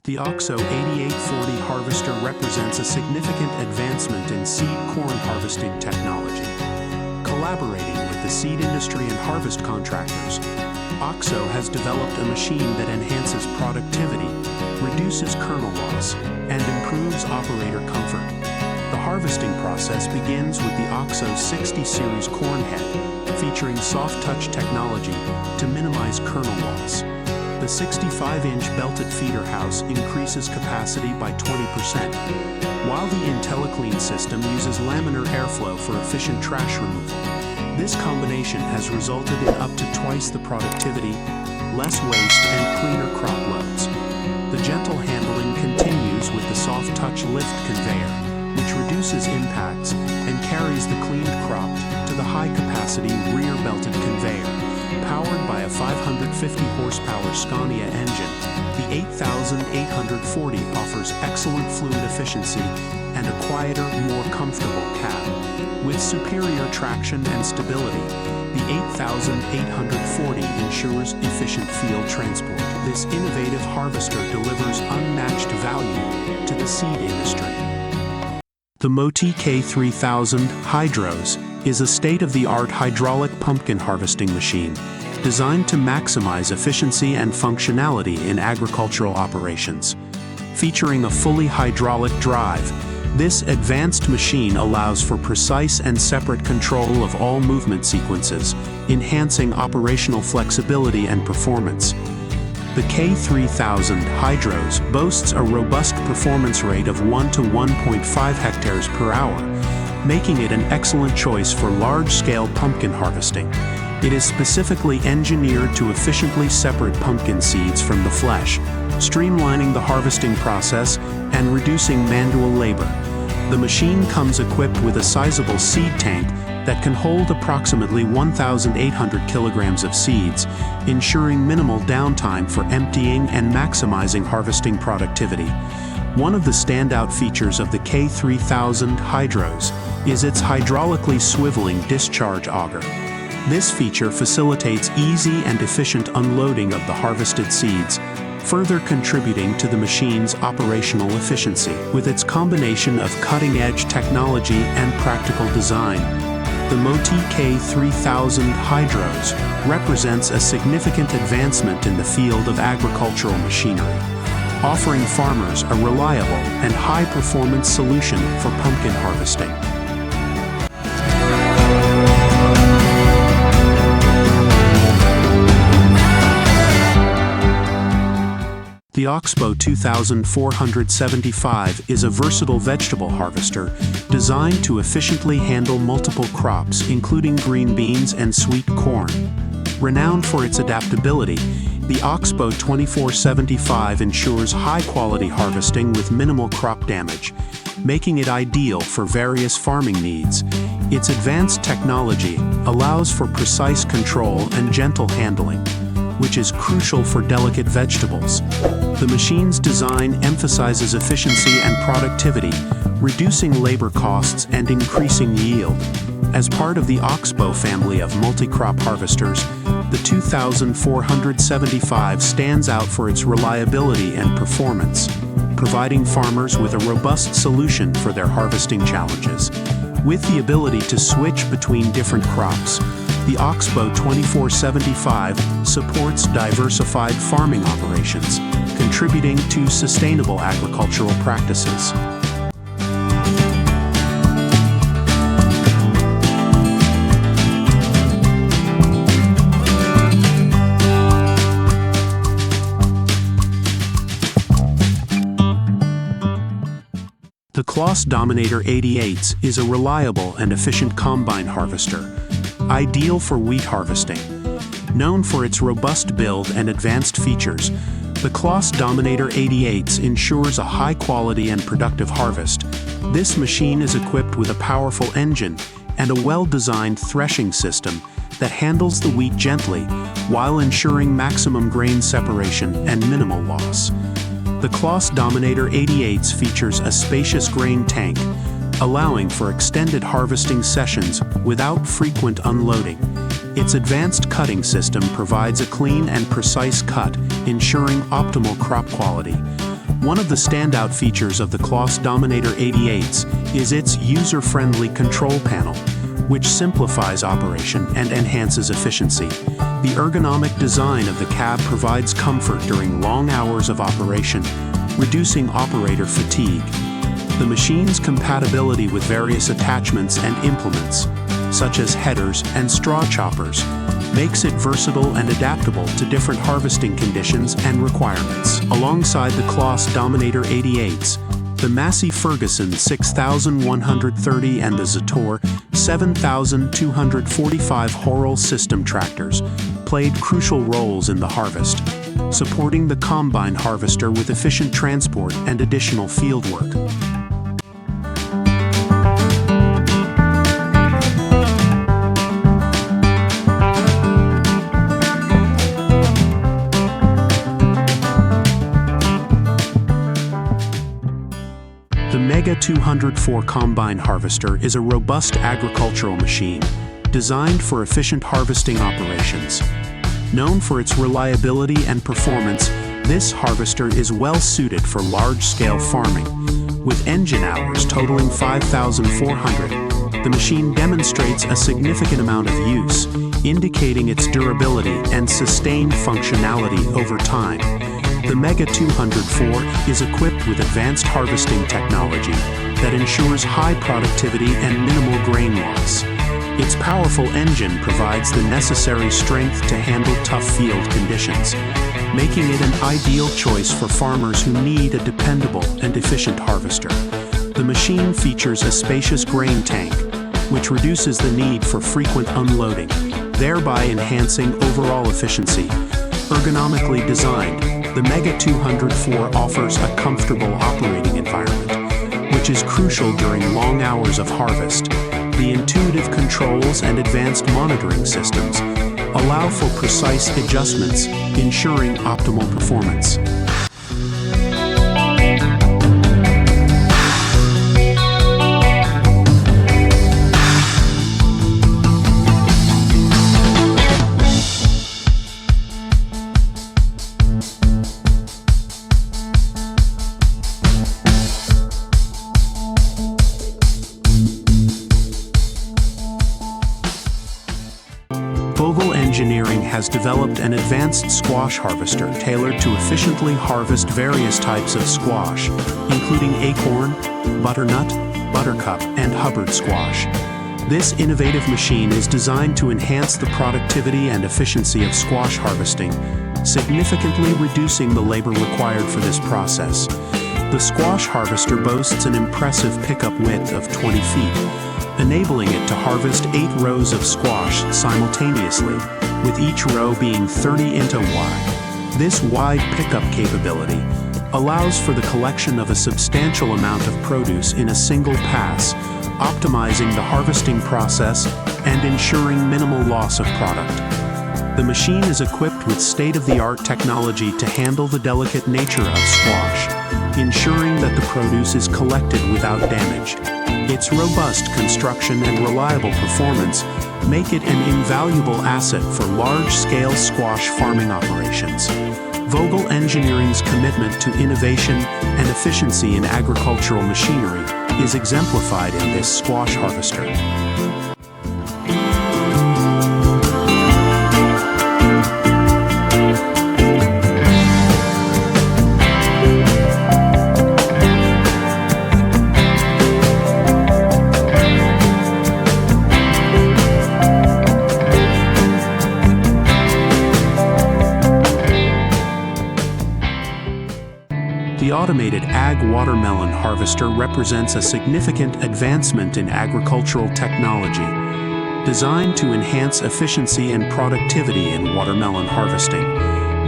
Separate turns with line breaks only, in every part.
The OXO 8840 harvester represents a significant advancement in seed corn harvesting technology. Collaborating with the seed industry and harvest contractors, OXO has developed a machine that enhances productivity, reduces kernel loss, and improves operator comfort. The harvesting process begins with the OXO 60 series corn head, featuring soft touch technology to minimize kernel loss. The 65-inch belted feeder house increases capacity by 20%, while the IntelliClean system uses laminar airflow for efficient trash removal. This combination has resulted in up to twice the productivity, less waste, and cleaner crop loads. The gentle handling continues with the soft touch lift conveyor, which reduces impacts and carries the cleaned crop to the high-capacity rear-belted conveyor. Powered by a 550 horsepower Scania engine, the 8840 offers excellent fluid efficiency and a quieter, more comfortable cab. With superior traction and stability, the 8840 ensures efficient field transport. This innovative harvester delivers unmatched value to the seed industry. The Moti K3000 Hydros is a state-of-the-art hydraulic pumpkin harvesting machine designed to maximize efficiency and functionality in agricultural operations. Featuring a fully hydraulic drive, this advanced machine allows for precise and separate control of all movement sequences, enhancing operational flexibility and performance. The K3000 Hydros boasts a robust performance rate of 1 to 1.5 hectares per hour, making it an excellent choice for large-scale pumpkin harvesting. It is specifically engineered to efficiently separate pumpkin seeds from the flesh, streamlining the harvesting process and reducing manual labor. The machine comes equipped with a sizable seed tank that can hold approximately 1,800 kilograms of seeds, ensuring minimal downtime for emptying and maximizing harvesting productivity. One of the standout features of the K3000 Hydros is its hydraulically swiveling discharge auger. This feature facilitates easy and efficient unloading of the harvested seeds, further contributing to the machine's operational efficiency. With its combination of cutting-edge technology and practical design, the Moti K3000 Hydros represents a significant advancement in the field of agricultural machinery, offering farmers a reliable and high-performance solution for pumpkin harvesting. The OXO 2475 is a versatile vegetable harvester designed to efficiently handle multiple crops, including green beans and sweet corn. Renowned for its adaptability, the OXO 2475 ensures high-quality harvesting with minimal crop damage, making it ideal for various farming needs. Its advanced technology allows for precise control and gentle handling, which is crucial for delicate vegetables. The machine's design emphasizes efficiency and productivity, reducing labor costs and increasing yield. As part of the OXO family of multi-crop harvesters, the 2475 stands out for its reliability and performance, providing farmers with a robust solution for their harvesting challenges. With the ability to switch between different crops, the OXO 2475 supports diversified farming operations, contributing to sustainable agricultural practices. The Claas Dominator 88s is a reliable and efficient combine harvester, ideal for wheat harvesting. Known for its robust build and advanced features, the Claas Dominator 88s ensures a high-quality and productive harvest. This machine is equipped with a powerful engine and a well-designed threshing system that handles the wheat gently while ensuring maximum grain separation and minimal loss. The Claas Dominator 88s features a spacious grain tank, allowing for extended harvesting sessions without frequent unloading. Its advanced cutting system provides a clean and precise cut, ensuring optimal crop quality. One of the standout features of the Kloss Dominator 88s is its user-friendly control panel, which simplifies operation and enhances efficiency. The ergonomic design of the cab provides comfort during long hours of operation, reducing operator fatigue. The machine's compatibility with various attachments and implements, such as headers and straw choppers, makes it versatile and adaptable to different harvesting conditions and requirements. Alongside the Kloss Dominator 88s, the Massey Ferguson 6130 and the Zator 7245 Horal system tractors played crucial roles in the harvest, supporting the combine harvester with efficient transport and additional field work. The Mega 204 Combine Harvester is a robust agricultural machine designed for efficient harvesting operations. Known for its reliability and performance, this harvester is well suited for large-scale farming. With engine hours totaling 5,400, the machine demonstrates a significant amount of use, indicating its durability and sustained functionality over time. The Mega 204 is equipped with advanced harvesting technology that ensures high productivity and minimal grain loss. Its powerful engine provides the necessary strength to handle tough field conditions, making it an ideal choice for farmers who need a dependable and efficient harvester. The machine features a spacious grain tank, which reduces the need for frequent unloading, thereby enhancing overall efficiency. Ergonomically designed, the Mega 204 offers a comfortable operating environment, which is crucial during long hours of harvest. The intuitive controls and advanced monitoring systems allow for precise adjustments, ensuring optimal performance. Engineering has developed an advanced squash harvester tailored to efficiently harvest various types of squash, including acorn, butternut, buttercup, and Hubbard squash. This innovative machine is designed to enhance the productivity and efficiency of squash harvesting, significantly reducing the labor required for this process. The squash harvester boasts an impressive pickup width of 20 feet, enabling it to harvest 8 rows of squash simultaneously, with each row being 30 inches wide. This wide pickup capability allows for the collection of a substantial amount of produce in a single pass, optimizing the harvesting process and ensuring minimal loss of product. The machine is equipped with state-of-the-art technology to handle the delicate nature of squash, ensuring that the produce is collected without damage. Its robust construction and reliable performance make it an invaluable asset for large-scale squash farming operations. Vogel Engineering's commitment to innovation and efficiency in agricultural machinery is exemplified in this squash harvester. The automated Ag Watermelon Harvester represents a significant advancement in agricultural technology, designed to enhance efficiency and productivity in watermelon harvesting.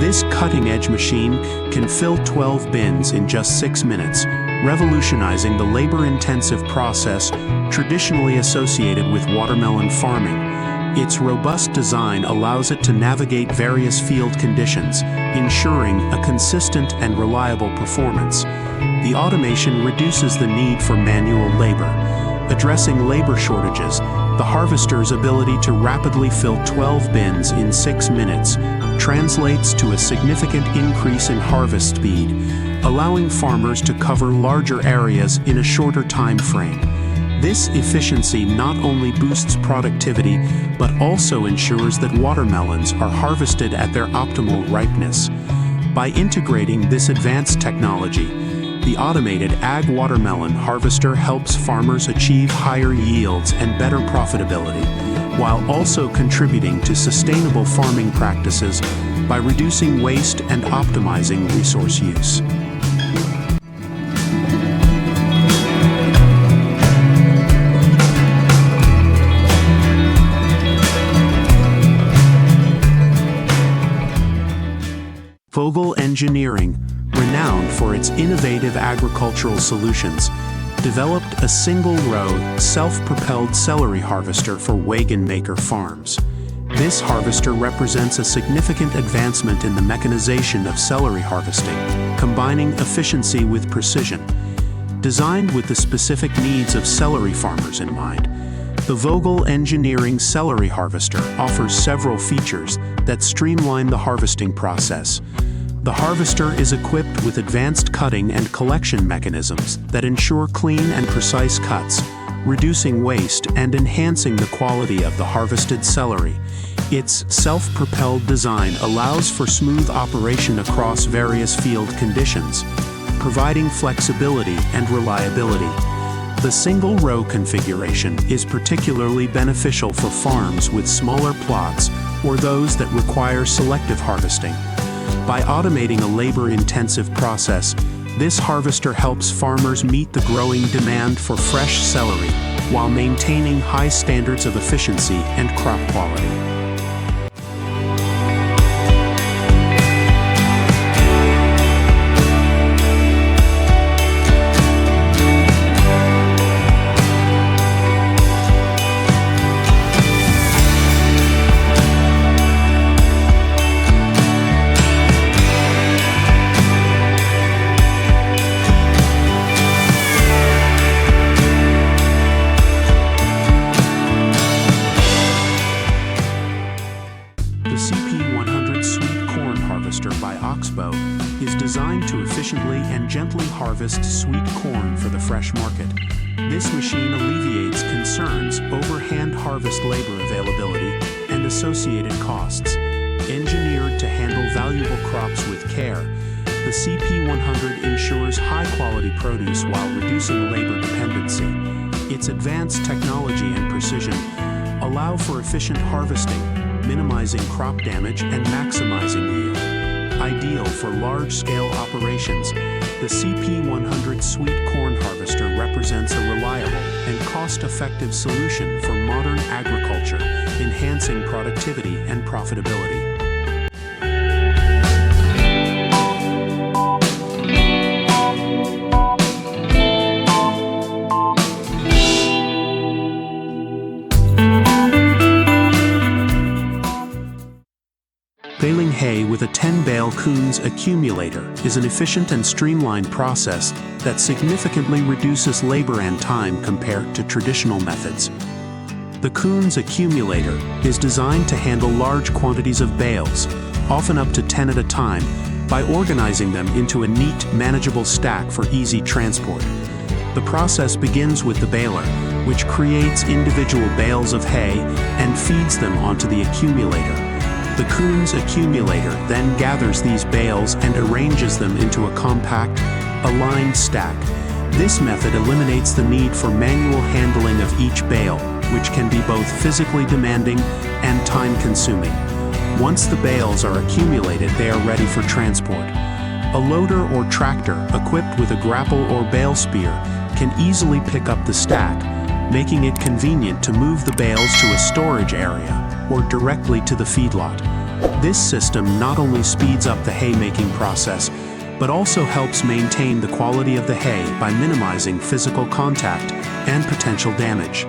This cutting-edge machine can fill 12 bins in just 6 minutes, revolutionizing the labor-intensive process traditionally associated with watermelon farming. Its robust design allows it to navigate various field conditions, ensuring a consistent and reliable performance. The automation reduces the need for manual labor. Addressing labor shortages, the harvester's ability to rapidly fill 12 bins in 6 minutes translates to a significant increase in harvest speed, allowing farmers to cover larger areas in a shorter time frame. This efficiency not only boosts productivity, but also ensures that watermelons are harvested at their optimal ripeness. By integrating this advanced technology, the automated ag watermelon harvester helps farmers achieve higher yields and better profitability, while also contributing to sustainable farming practices by reducing waste and optimizing resource use. Vogel Engineering, renowned for its innovative agricultural solutions, developed a single-row, self-propelled celery harvester for wagon-maker farms. This harvester represents a significant advancement in the mechanization of celery harvesting, combining efficiency with precision. Designed with the specific needs of celery farmers in mind, the Vogel Engineering Celery Harvester offers several features that streamline the harvesting process. The harvester is equipped with advanced cutting and collection mechanisms that ensure clean and precise cuts, reducing waste and enhancing the quality of the harvested celery. Its self-propelled design allows for smooth operation across various field conditions, providing flexibility and reliability. The single-row configuration is particularly beneficial for farms with smaller plots or those that require selective harvesting. By automating a labor-intensive process, this harvester helps farmers meet the growing demand for fresh celery while maintaining high standards of efficiency and crop quality. The CP100 Sweet Corn Harvester by Oxbow is designed to efficiently and gently harvest sweet corn for the fresh market. This machine alleviates concerns over hand harvest labor availability and associated costs. Engineered to handle valuable crops with care, the CP100 ensures high-quality produce while reducing labor dependency. Its advanced technology and precision allow for efficient harvesting, minimizing crop damage and maximizing yield. Ideal for large-scale operations, the CP100 Sweet Corn Harvester represents a reliable and cost-effective solution for modern agriculture, enhancing productivity and profitability. Baling hay with a 10-bale Coons accumulator is an efficient and streamlined process that significantly reduces labor and time compared to traditional methods. The Coons accumulator is designed to handle large quantities of bales, often up to 10 at a time, by organizing them into a neat, manageable stack for easy transport. The process begins with the baler, which creates individual bales of hay and feeds them onto the accumulator. The Coons accumulator then gathers these bales and arranges them into a compact, aligned stack. This method eliminates the need for manual handling of each bale, which can be both physically demanding and time-consuming. Once the bales are accumulated, they are ready for transport. A loader or tractor equipped with a grapple or bale spear can easily pick up the stack, making it convenient to move the bales to a storage area or directly to the feedlot. This system not only speeds up the haymaking process, but also helps maintain the quality of the hay by minimizing physical contact and potential damage.